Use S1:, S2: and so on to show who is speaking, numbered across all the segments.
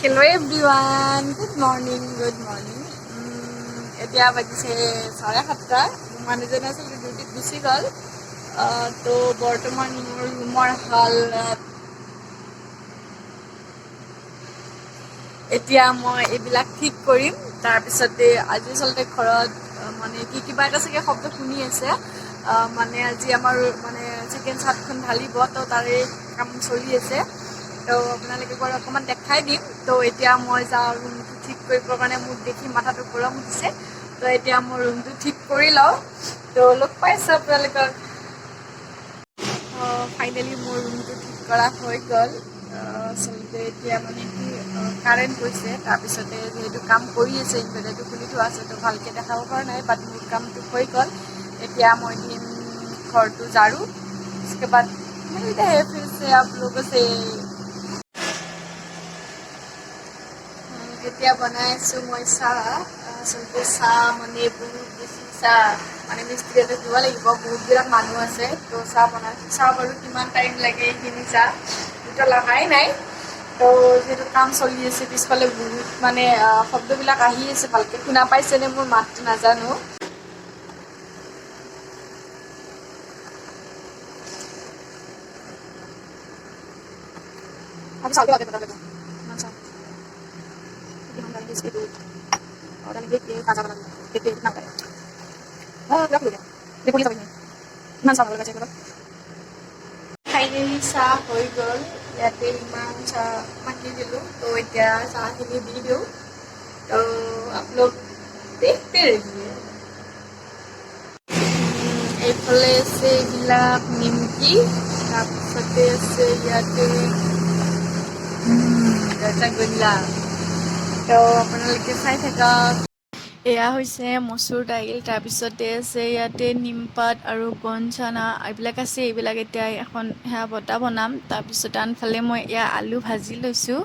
S1: Hello everyone, good morning, good morning. এতিয়া বাজিছে 7:30 মানুহজন আচলতে ডিউটিত গুচি গ'ল তো বৰ্তমান মোৰ ৰুমৰ হাল এতিয়া মই এইবিলাক ঠিক কৰিম তাৰপিছতে আজি আচলতে ঘৰত মানে কিবা এটা চাগে শব্দ শুনি আছে মানে আজি আমাৰ মানে চিকেন চাটখন ঢালিব তো তাৰে কাম চলি আছে তো আপোনালোকে বাৰু অকণমান দেখাই দিম তো এতিয়া মই যাওঁ ৰুমটো ঠিক কৰিবৰ কাৰণে মোক দেখি মাথাটো গৰম উঠিছে তো এতিয়া মই ৰুমটো ঠিক কৰি লওঁ তো লগ পাইছোঁ আপোনালোকক ফাইনেলি মোৰ ৰুমটো ঠিক কৰা হৈ গ'ল আচলতে এতিয়া মানে কি কাৰেণ্ট গৈছে তাৰপিছতে যিহেতু কাম কৰি আছে ইনভাৰ্টাৰটো খুলি থোৱা আছে তো ভালকৈ দেখাব পৰা নাই বাট মোৰ কামটো হৈ গ'ল এতিয়া মই দিম ঘৰটো ঝাৰু उसके बाद मिलते हैं फिर से आप लोगों से এতিয়া বনাই আছোঁ মই চাহ আচলতে চাহ মানে বহুত বেছি চাহ মানে মিস্ত্ৰী এটা দিব লাগিব বহুতবিলাক মানুহ আছে তো চাহ বনাইছোঁ চাহ বাৰু কিমান টাইম লাগে এইখিনি চাহ দুটা লগাই নাই তো যিহেতু কাম চলি আছে পিছফালে বহুত মানে শব্দবিলাক আহি আছে ভালকৈ শুনা পাইছেনে মোৰ মাতটো নাজানো Aku saldo ada betul-betul. Masa. Gimana lagi itu? Orang ini dia kaca lagi. Dia kenapa ya? Berapa dulu ya? Dia punya sampai ini. Mana sama lagi cek Finally চাহ হৈ গ'ল ইয়াতে ইমান চাহ মাতি দিলোঁ তো এতিয়া চাহখিনি দি দিওঁ তো আপোনালোক দেখতে ৰহিয়ে এইফালে আছে এইবিলাক নিমকি তাৰপিছতে আছে ইয়াতে ৰসগোল্লা তো আপোনালোকে চাই থাকক এয়া হৈছে মচুৰ দাইল তাৰপিছতে আছে ইয়াতে নিমপাত আৰু কণ চানা এইবিলাক আছে এইবিলাক এতিয়া এখন সেয়া বটা বনাম তাৰপিছত আনফালে মই এয়া আলু ভাজি লৈছোঁ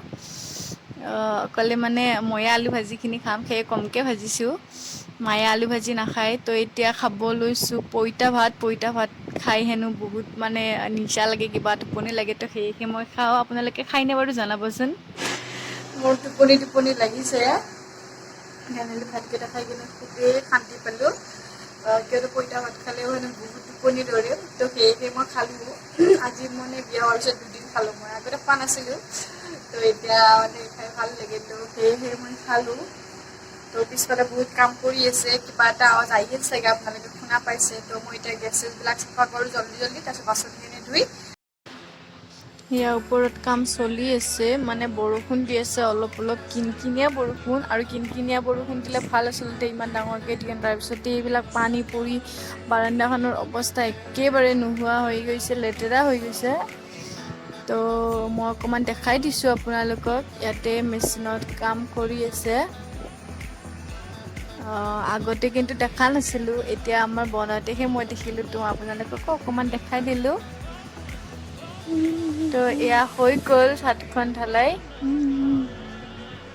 S1: অকলে মানে ময়ে আলু ভাজিখিনি খাম সেয়ে কমকৈ ভাজিছোঁ মায়ে আলু ভাজি নাখায় তো এতিয়া খাব লৈছোঁ পইতা ভাত খাই হেনো বহুত মানে নিচা লাগে কিবা টোপনি লাগে তো সেয়েহে মই খাওঁ আপোনালোকে খাইনে বাৰু জনাবচোন মোৰ টোপনি লাগিছে ফাইনেলি ভাতকেইটা খাই কিনে খুবেই শান্তি পালোঁ কিয়নো পইতা ভাত খালেও মানে বহুত টোপনি ধৰে তো সেয়েহে মই খালোঁ আজি মানে বিয়া হোৱাৰ পিছত 2 দিন খালোঁ মই আগতে খোৱা নাছিলোঁ তো এতিয়া মানে খাই ভাল লাগে তো সেয়েহে মই খালোঁ তো পিছফালে বহুত কাম কৰি আছে কিবা এটা আৱাজ আহি আছে চাগে আপোনালোকে শুনা পাইছে তো মই এতিয়া গেছ চেছবিলাক চাফা কৰোঁ জল্দি তাৰপিছত বাচনখিনি ধুই ইয়াৰ ওপৰত কাম চলি আছে মানে বৰষুণ দি আছে অলপ কিনকিনীয়া বৰষুণ আৰু কিনকিনীয়া বৰষুণ দিলে ভাল আচলতে ইমান ডাঙৰকৈ দিয়ে তাৰপিছতে এইবিলাক পানী পৰি বাৰাণ্ডাখনৰ অৱস্থা একেবাৰে নোহোৱা হৈ গৈছে লেতেৰা হৈ গৈছে তো মই অকণমান দেখাই দিছোঁ আপোনালোকক ইয়াতে মেচিনত কাম কৰি আছে আগতে কিন্তু দেখা নাছিলোঁ এতিয়া আমাৰ বনাওঁতেহে মই দেখিলোঁ তো আপোনালোককো অকণমান দেখাই দিলোঁ তো এয়া হৈ গ'ল ছাদখন ঢালাই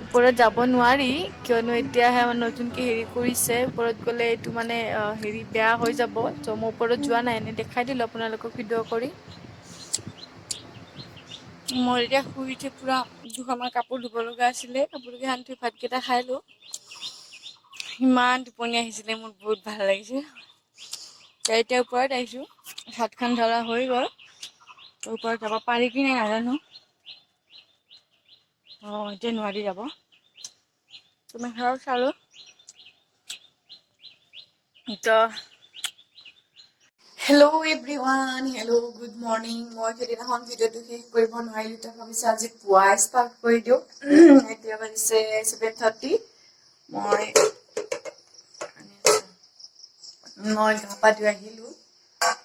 S1: ওপৰত যাব নোৱাৰি কিয়নো এতিয়াহে নতুনকৈ হেৰি কৰিছে ওপৰত গ'লে এইটো মানে হেৰি বেয়া হৈ যাব তো মই ওপৰত যোৱা নাই এনেই দেখাই দিলোঁ আপোনালোকক ভিডিঅ' কৰি মই এতিয়া শুই উঠি পূৰা দুখনমান কাপোৰ ধুব লগা আছিলে কাপোৰকে সানি থৈ ভাতকেইটা খাই লওঁ ইমান টোপনি আহিছিলে মোৰ বহুত ভাল লাগিছে এতিয়া ওপৰত আহিছোঁ ভাতখন ধৰা হৈ গ'ল ওপৰত যাব পাৰি কি নাই নাজানো এতিয়া নোৱাৰি যাব তুমি ঘৰ চালোঁ তো hello' everyone hello' good morning মই সেইদিনাখন ভিডিঅ'টো শেষ কৰিব নোৱাৰিলোঁ তো ভাবিছোঁ আজি পুৱাই ষ্টাৰ্ট কৰি দিওঁ এতিয়া বাজিছে 7:30 মই গা পা ধুই আহিলোঁ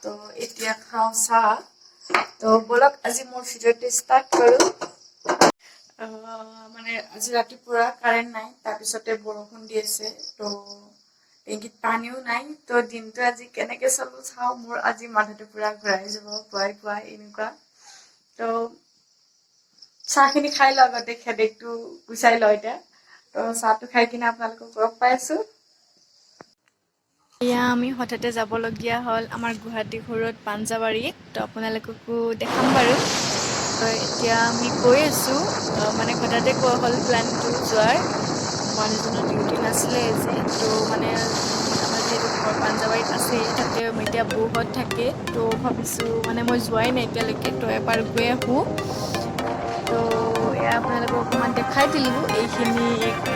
S1: তো এতিয়া খাওঁ চাহ তো বলক আজি মোৰ ভিডিঅ'টো ষ্টাৰ্ট কৰোঁ মানে আজি ৰাতিপুৱা কাৰেণ্ট নাই তাৰপিছতে বৰষুণ দি আছে তো টেংকিত পানীও নাই তো দিনটো আজি কেনেকৈ চলোঁ চাওঁ মোৰ আজি মাথাটো পূৰা ঘূৰাই যাব পুৱাই এনেকুৱা তো চাহখিনি খাই লওঁ আগতে হেডেকটো গুচাই লওঁ এতিয়া তো চাহটো খাই কিনে আপোনালোকক লগ পাই আছোঁ এয়া আমি হঠাতে যাবলগীয়া হ'ল আমাৰ গুৱাহাটী ঘৰত পাঞ্জাবাৰীত তো আপোনালোককো দেখাম বাৰু তো এতিয়া আমি গৈ আছোঁ মানে হঠাতে কোৱা হ'ল প্লেনটো যোৱাৰ মানুহজনৰ ডিউটি নাছিলে আজি তো মানে আমাৰ যিহেতু ঘৰ পাঞ্জাৱাৰীত আছে তাতে এতিয়া বৌহঁত থাকে তো ভাবিছোঁ মানে মই যোৱাই নাই এতিয়ালৈকে তো এবাৰ গৈ আহোঁ তো এয়া আপোনালোকক অকণমান দেখাই দিলোঁ এইখিনি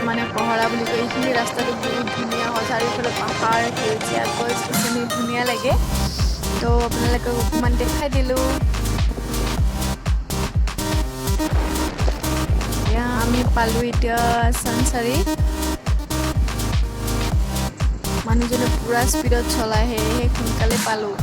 S1: মানে কহৰা বুলি কয় এইখিনি ৰাস্তাটো বহুত ধুনীয়া হয় চাৰিওফালে পাহাৰ সেউজীয়া গছ গছনি ধুনীয়া লাগে তো আপোনালোকক অকণমান দেখাই দিলোঁ এতিয়া আমি পালোঁ এতিয়া চানচাৰি মানুহজনে পূৰা স্পীডত চলাই সেয়েহে সোনকালে পালোঁ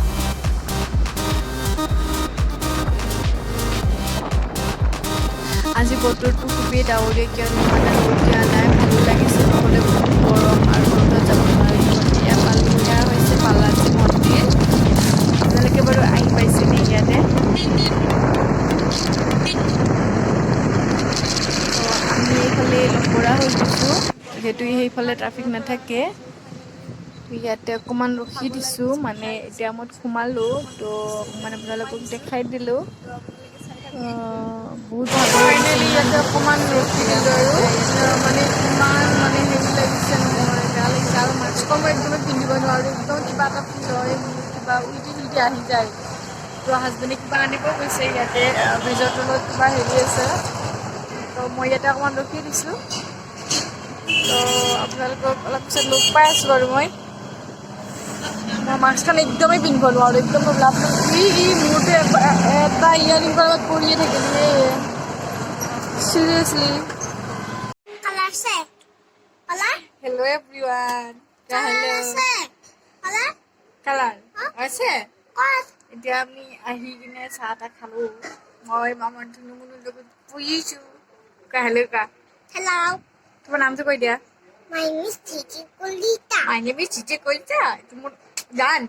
S1: আজি বতৰটো খুবেই ডাৱৰীয়া কিয়নো মানে ৰ'দ দিয়া নাই ভালো লাগিছে নহ'লে বহুত গৰম আৰু ৰ'দত যাব নোৱাৰি এয়া পালোঁ এয়া হৈছে বালাজী মন্দিৰ আপোনালোকে বাৰু আহি পাইছেনে ইয়াতে আমি এইফালে লহকৰা হৈ গৈছোঁ যিহেতু সেইফালে ট্ৰাফিক নাথাকে ইয়াতে অকণমান ৰখি দিছোঁ মানে এতিয়া মই সোমালোঁ তো মানে আপোনালোকক দেখাই দিলোঁ বহুত ফাইনেলি ইয়াতে অকণমান ৰখি দিলোঁ আৰু মানে ইমান মানে হেৰি লাগিছে নহয় বেয়া লাগিছে আৰু মাস্কৰ মই একদমেই পিন্ধিব নোৱাৰোঁ একদম কিবা এটা ফিল হয় কিবা উল্টি উল্টি আহি যায় তো হাজবেণ্ডে কিবা আনিব গৈছে ইয়াতে ব্ৰিজৰ তলত কিবা হেৰি আছে তো মই ইয়াতে অকণমান ৰখি দিছোঁ তো আপোনালোকক অলপ পিছত লগ পাই আছোঁ বাৰু মই মাস্কখন একদমেই পিন্ধিব নোৱাৰোঁ একদম লাভ মোৰতো এটা ইয়াৰিং লগত পৰিয়ে থাকিলে চিৰিয়াছলি হেল্ল' এভৰিৱান কালাৰ আছে এতিয়া আমি আহি কিনে চাহ তাহ খালোঁ মই মামাৰ ধুনুমুনুৰ লগত বহিছোঁ হেল্ল' কা তোমাৰ নামটো কৈ দিয়া My name is Chichi Kolita. তুমি গান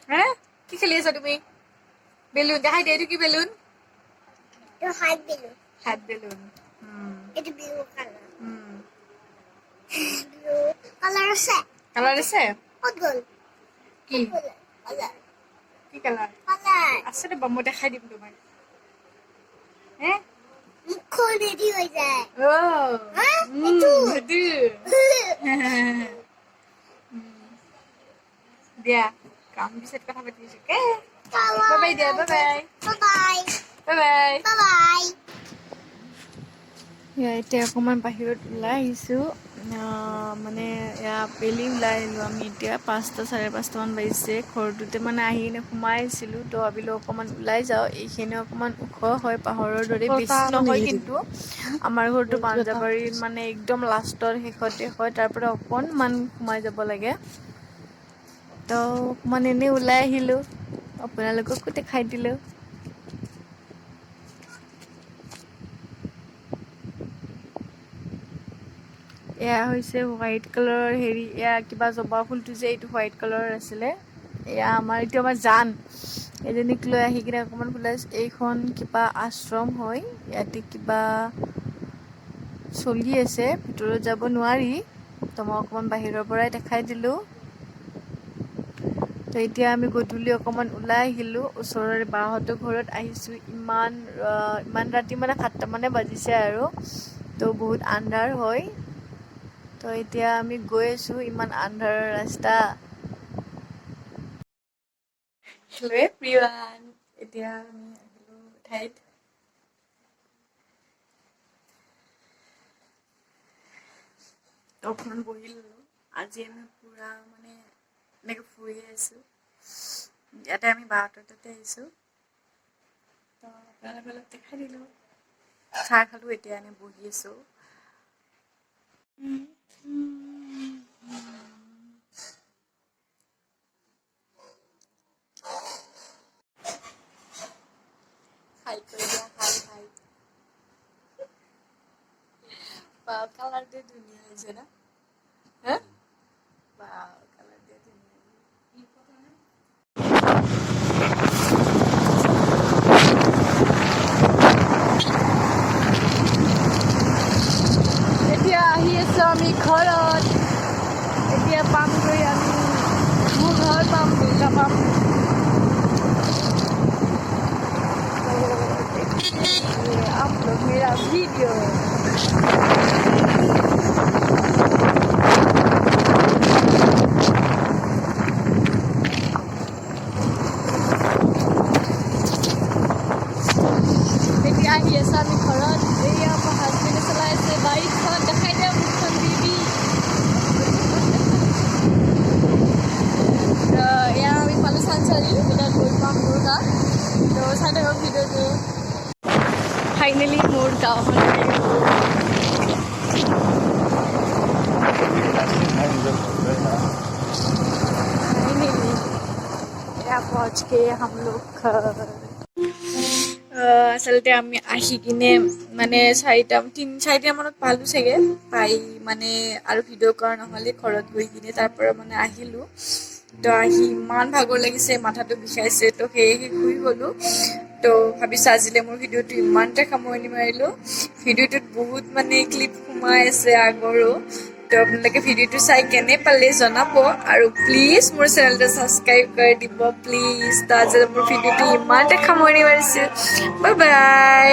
S1: হ্যাঁ কি খেলি আছা তুমি বেলুন দেখাই দে এইটো কি বেলুন হাত বেলুন কালাৰ আছে কি কি কালাৰ আছে দে মই দেখাই দিম তোমাক হে দিয়া কাম পিছত কথা পাতি আছো কে বাই দিয়া বাই এতিয়া অকণমান বাহিৰত ওলাই আহিছোঁ মানে বেলি ওলাই আহিলোঁ আমি এতিয়া 5টা 5:30মান বাজিছে ঘৰটোতে মানে আহি কিনে সোমাই আহিছিলোঁ তো ভাবিলোঁ অকণমান ওলাই যাওঁ এইখিনি অকণমান ওখ হয় পাহাৰৰ দৰে বেছি নহয় কিন্তু আমাৰ ঘৰটো পাঞ্জাবাৰীত মানে একদম লাষ্টৰ শেষতে হয় তাৰ পৰা অকণমান সোমাই যাব লাগে তো অকণমান এনেই ওলাই আহিলোঁ আপোনালোককো দেখাই দিলোঁ এয়া হৈছে হোৱাইট কালাৰৰ হেৰি এয়া কিবা জবা ফুলটো যে এইটো হোৱাইট কালাৰৰ আছিলে এয়া এইটো আমাৰ জান এজনীক লৈ আহি কিনে অকণমান ওলাইছোঁ এইখন কিবা আশ্ৰম হয় ইয়াতে কিবা চলি আছে ভিতৰত যাব নোৱাৰি তো মই অকণমান বাহিৰৰ পৰাই দেখাই দিলোঁ তো এতিয়া আমি গধূলি অকণমান ওলাই আহিলোঁ ওচৰৰে বাহঁতৰ ঘৰত আহিছোঁ ইমান ৰাতি মানে 7টামানে বাজিছে আৰু তো বহুত আন্ধাৰ হয় তো এতিয়া আমি গৈ আছোঁ ইমান আন্ধাৰৰ ৰাস্তা হেল্ল' এভৰিৱান এতিয়া আমি আহিলোঁ ঠাইত অকণমান বহি ল'লোঁ আজি আমি পূৰা মানে এনেকৈ ফুৰিয়ে আছোঁ ইয়াতে আমি বাহঁতৰ তাতে আহিছোঁ তো আপোনালোকে অলপ দেখাই দিলোঁ চাহ খালোঁ এতিয়া এনেই বহি আছোঁ খাই কৰি দিয়া খাই বা কালাৰটো ধুনীয়া হৈছে না হা বা কালাৰটো ধুনীয়া এতিয়া আহি আছোঁ আমি ঘৰত এতিয়া পামগৈ আমি মোৰ ঘৰ পাম দুৰ্গা পাম ये आप लोग मेरा वीडियो এতিয়া আহি আছে আমি ঘৰত এয়া মোৰ হাজবেণ্ডে চলাই আছে বাইকখন দেখাই দিয়া মুখখন দিবি এয়া আমি পালোঁ চানচাৰি এতিয়া গৈ পাম মোৰ গাঁও তো চাই থাকক ভিডিঅ'টো ফাইনেলি মোৰ গাঁওখন पहुंच के हम लोग আচলতে আমি আহি কিনে মানে 3-4 মানত পালোঁ চাগে পাই মানে আৰু ভিডিঅ' কৰা নহ'লে ঘৰত গৈ কিনে তাৰ পৰা মানে আহিলোঁ তো আহি ইমান ভাগৰ লাগিছে মাথাটো বিষাইছে তো সেয়েহে শুই গ'লোঁ তো ভাবিছোঁ আজিলে মোৰ ভিডিঅ'টো ইমানতে সামৰণি মাৰিলোঁ ভিডিঅ'টোত বহুত মানে ক্লিপ সোমাই আছে আগৰো তো আপোনালোকে ভিডিঅ'টো চাই কেনে পালে জনাব আৰু প্লিজ মোৰ চেনেলটো ছাবস্ক্ৰাইব কৰি দিব প্লিজ তো আজি মোৰ ভিডিঅ'টো ইমানতে সামৰণি মাৰিছোঁ বাই বাই